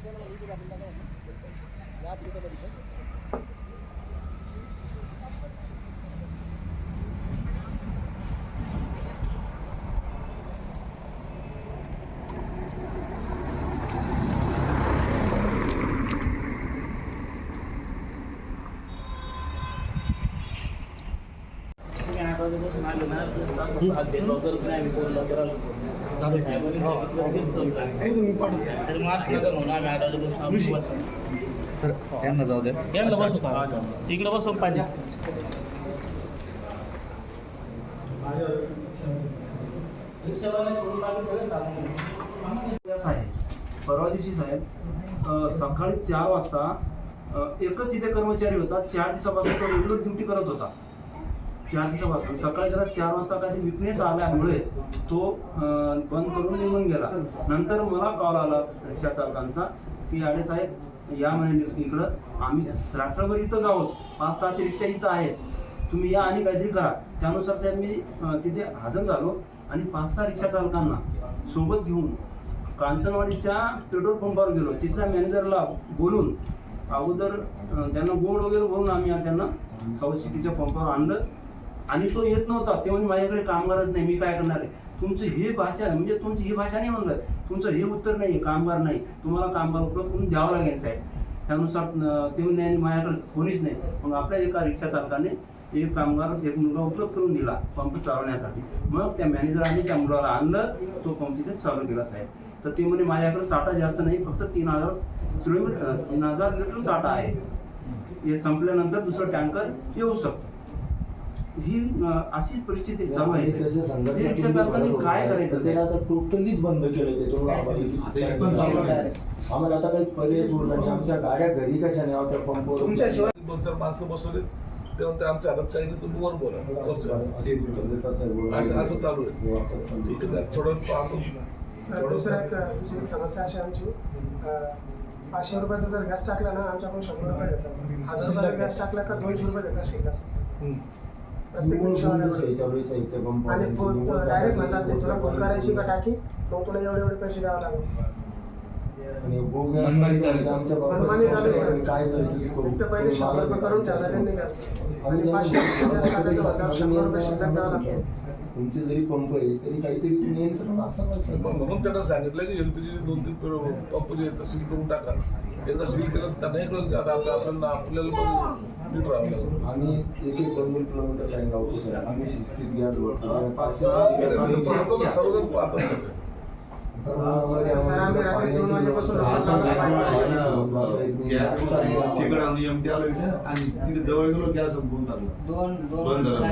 Sir त्यांना जाऊ द्या, त्यांना बसू तिकडे बसून पाहिजे. परवा दिवशी साहेब सकाळी 4 वाजता एकच तिथे कर्मचारी होता. 4 दिवसापासून तो रेग्युलर ड्युटी करत होता. 4 दिवसापासून सकाळी जरा 4 वाजता काही विकनेस आल्यामुळे तो बंद करून निघून गेला. नंतर मला कॉल आला रिक्षा चालकांचा की आडे साहेब या महिन्यात इकडं आम्ही रात्रभर इथंच आहोत, 5-6 रिक्षा इथं आहेत, तुम्ही या आणि काहीतरी करा. त्यानुसार साहेब मी तिथे हजर झालो आणि 5-6 रिक्षा चालकांना सोबत घेऊन कांचनवाडीच्या पेट्रोल पंपावर गेलो. तिथल्या मॅनेजरला बोलून अगोदर त्यांना गोड वगैरे बोलून आम्ही त्यांना साऊथ सिटीच्या पंपावर आणलं. आणि तो येत नव्हता. ते म्हणजे माझ्याकडे कामगारच नाही, मी काय करणार आहे, तुमचं हे भाषा म्हणजे तुमची ही भाषा नाही म्हणलं, तुमचं हे उत्तर नाही, कामगार नाही, तुम्हाला कामगार उपलब्ध करून द्यावं लागेल साहेब. त्यानुसार ते म्हणजे आणि माझ्याकडे कोणीच नाही. मग आपल्या एका रिक्षा चालकाने एक कामगार एक मुलगा उपलब्ध करून दिला पंप चालवण्यासाठी. मग त्या मॅनेजरांनी त्या मुलाला आणलं, तो पंप तिथे चालू केला साहेब. तर ते म्हणजे माझ्याकडे साठा जास्त नाही, फक्त 3000 लिटर साठा आहे. हे संपल्यानंतर दुसरं टँकर येऊ शकतं. ही अशी परिस्थिती चालू आहे. रिक्षा चालकांनी काय करायचं ते आता टोटलीच बंद केलं. त्याच्यामुळे आम्हाला आता काही पर्याय उरला नाही. आमच्या गाड्या घरी कशा नाही त्या पंपवर तुमच्याशिवाय 2-4 माणसं बसवले तेव्हा ते आमच्या हातात काही नाही, तुम्ही वर बोला असं चालू आहे. ठीक आहे, थोडं पाहतो. दुसरी एक समस्या अशी आमची 500 रुपयाचा जर गॅस टाकला ना आमच्याकडून 100 रुपये देतात. 1000 रुपयाचा गॅस टाकला का 200 रुपये देतात शिल्लक. आणि डायरेक्ट म्हणतात ते तुला फोन करायची का टाकी, मग तुला एवढे पैसे द्यावे लागेल. मनमानी चालू आहे. पहिले 100 रुपये करून ठेवला त्यांनी गॅस आणि 500 गॅस टाकायचं होतं 100 रुपये शिल्लक द्यावं लागतं. तुमचे जरी पंप आहे तरी काहीतरी नियंत्रण असावं. म्हणून त्यांना सांगितलं की एलपीजी 2-3 पंप जे आहेत सील करून टाका. एकदा सील केलं तर त्यांनाही कळलं की आता आपल्याला नीट राहावं लागेल. आम्ही 1-2 किलोमीटर लाईन लावतो सर. आम्ही शिस्तीत गॅस भरतो. सर्वजण पाहतात. सर आम्ही रात्री 2 वाजेपासून जवळ गेलो गॅस संपून बंद झालं.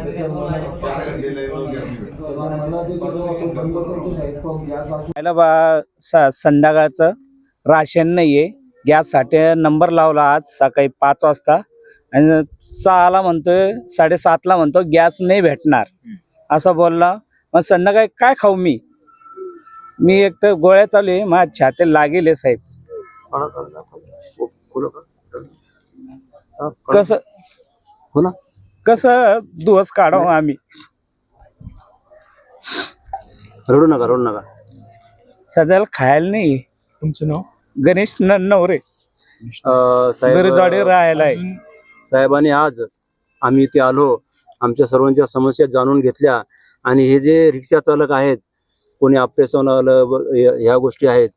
संध्याकाळचं राशन नाहीये. गॅससाठी नंबर लावला आज सकाळी 5 वाजता आणि 6ला म्हणतोय, 7:30ला म्हणतो गॅस नाही भेटणार असं बोलला. मग संध्याकाळी काय खाऊ मी एक तर गोळ्या चालू आहे, माझ्या छाती लागेल साहेब. कसं दिवस काढावं आम्ही. रडू नका. सध्याला खायला नाही. तुमचं नाव? गणेश नवरे राहायला आहे. साहेबांनी आज आम्ही इथे आलो, आमच्या सर्वांच्या समस्या जाणून घेतल्या आणि हे जे रिक्षा चालक आहेत, कोणी ऑपरेशन आलं, ह्या गोष्टी आहेत,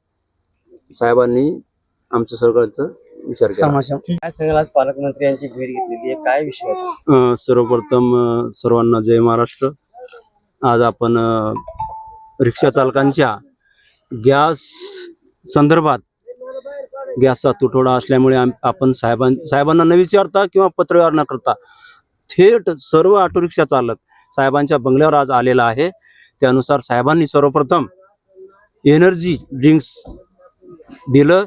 साहेबांनी आमच्या सगळ्यांचा विचार केला. काय सांगाल, आज पालकमंत्री यांची भेट घेतलेली आहे, काय विषय? सर्वप्रथम सर्वांना जय महाराष्ट्र. आज आपण रिक्षा चालकांच्या गॅस संदर्भात गॅसचा तुटवडा असल्यामुळे आपण साहेबांना न विचारता किंवा पत्रव्यवहार न करता थेट सर्व ऑटो रिक्षा चालक साहेबांच्या बंगल्यावर आज आलेला आहे. त्यानुसार साहेबांनी सर्वप्रथम एनर्जी ड्रिंक्स दिलं,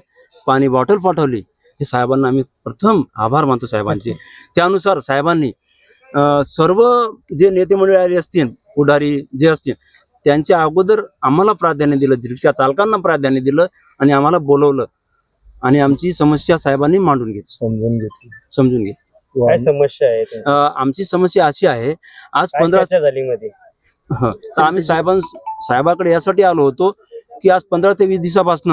पाणी बॉटल पाठवली. हे साहेबांना आम्ही प्रथम आभार मानतो साहेबांचे. त्यानुसार साहेबांनी सर्व जे नेते मंडळी असतील, पुढारी जे असतील, त्यांच्या अगोदर आम्हाला प्राधान्य दिलं, रिक्षा चालकांना प्राधान्य दिलं आणि आम्हाला बोलवलं आणि आमची समस्या साहेबांनी मांडून घेतली, समजून घेतली. काय समस्या आहे? आमची समस्या अशी आहे, आज 15 झालीमध्ये तर आम्ही साहेबांकडे यासाठी आलो होतो की आज 15 ते 20 दिवसापासून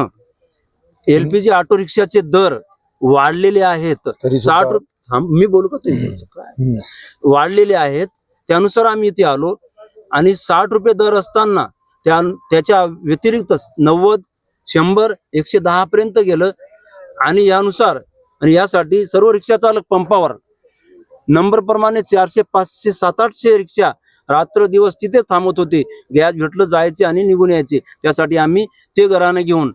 एलपीजी ऑटो रिक्षाचे दर वाढलेले आहेत. 60 रुपये मी बोलू का तुम्ही बोलू का? वाढलेले आहेत, त्यानुसार आम्ही इथे आलो आणि 60 रुपये दर असताना त्याच्या व्यतिरिक्त 90, 100, 110 पर्यंत गेलं. आणि यानुसार आणि यासाठी सर्व रिक्षा चालक पंपावर नंबर प्रमाणे 400, 500, 700-800 रिक्षा रात्र दिवस तिथे थांबत होते. गॅस भेटलं जायचे आणि निघून यायचे. त्यासाठी आम्ही ते घराने घेऊन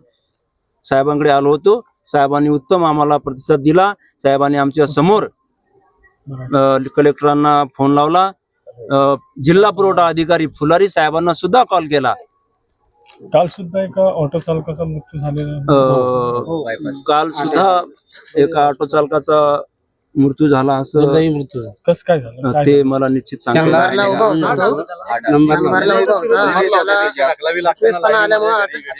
साहेबांकडे आलो होतो. साहेबांनी उत्तम आम्हाला प्रतिसाद दिला. साहेबांनी आमच्या समोर कलेक्टरांना फोन लावला. जिल्हा पुरवठा अधिकारी फुलारी साहेबांना सुद्धा कॉल केला. काल सुद्धा एका ऑटो चालकाचा मृत्यू झालेला. काल सुद्धा एका ऑटो चालकाचा मृत्यू झाला असं कसं काय झालं? ते मला निश्चित सांगता नंबरला उभा होता तो. नंबरला उभा होता आणि त्याला केसपणा आल्यामुळे